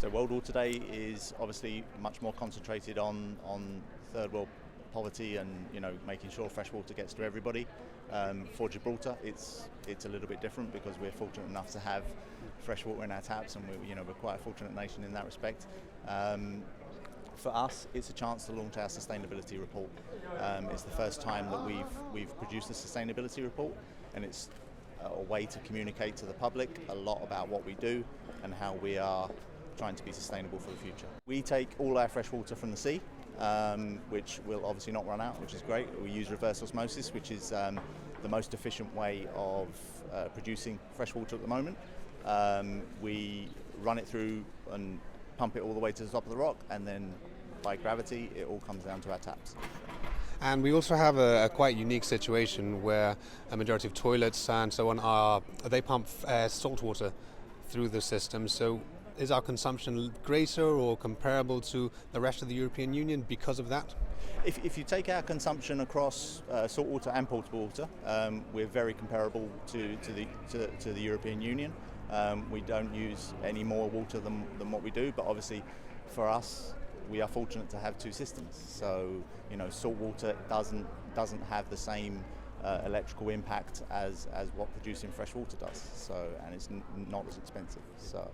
So World Water Day is obviously much more concentrated on third world poverty and making sure fresh water gets to everybody. For Gibraltar, it's a little bit different because we're fortunate enough to have fresh water in our taps, and we're quite a fortunate nation in that respect. For us, it's a chance to launch our sustainability report. It's the first time that we've produced a sustainability report, and it's a way to communicate to the public a lot about what we do and how we are trying to be sustainable for the future. We take all our fresh water from the sea, which will obviously not run out, which is great. We use reverse osmosis, which is the most efficient way of producing fresh water at the moment. We run it through and pump it all the way to the top of the rock, and then by gravity it all comes down to our taps. And we also have a quite unique situation where a majority of toilets and so on they pump salt water through the system. So is our consumption greater or comparable to the rest of the European Union because of that? If you take our consumption across salt water and potable water, we're very comparable to the European Union. We don't use any more water than what we do, but obviously for us, we are fortunate to have two systems. So salt water doesn't have the same electrical impact as what producing fresh water does. So, and it's not as expensive. So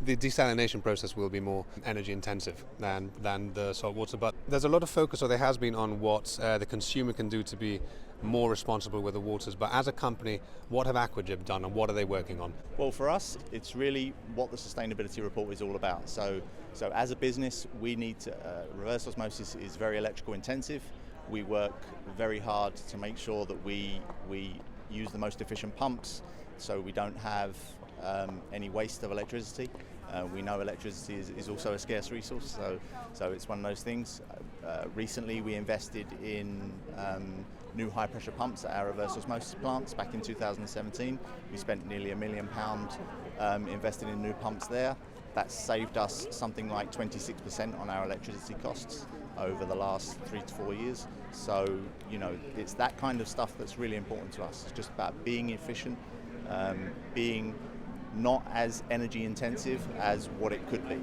the desalination process will be more energy intensive than the salt water, but there's a lot of focus, or there has been, on what the consumer can do to be more responsible with the waters. But as a company, what have Aquagib done and what are they working on? Well, for us, it's really what the sustainability report is all about. So as a business, we need to, reverse osmosis is very electrical intensive. We work very hard to make sure that we use the most efficient pumps, so we don't have any waste of electricity. We know electricity is also a scarce resource, so it's one of those things. Recently we invested in new high pressure pumps at our reverse osmosis plants back in 2017. We spent nearly £1 million investing in new pumps there. That's saved us something like 26% on our electricity costs over the last 3 to 4 years. So it's that kind of stuff that's really important to us. It's just about being efficient, being not as energy intensive as what it could be.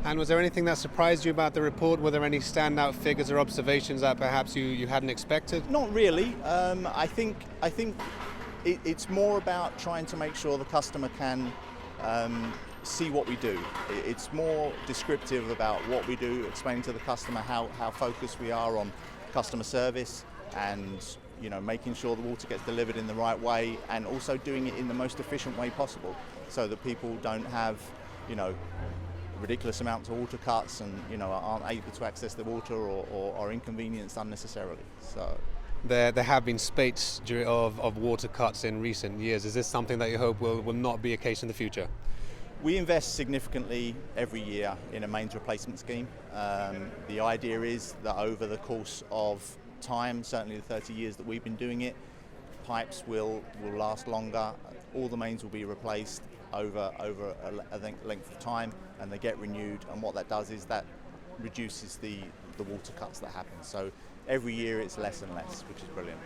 And was there anything that surprised you about the report? Were there any standout figures or observations that perhaps you hadn't expected? Not really. I think it's more about trying to make sure the customer can see what we do. It's more descriptive about what we do, explaining to the customer how focused we are on customer service and making sure the water gets delivered in the right way, and also doing it in the most efficient way possible, so that people don't have ridiculous amounts of water cuts and aren't able to access the water or are inconvenienced unnecessarily. So there have been spates of water cuts in recent years. Is this something that you hope will not be a case in the future? We invest significantly every year in a mains replacement scheme. The idea is that over the course of time, certainly the 30 years that we've been doing it, pipes will last longer. All the mains will be replaced over a length of time, and they get renewed. And what that does is that reduces the water cuts that happen. So every year it's less and less, which is brilliant.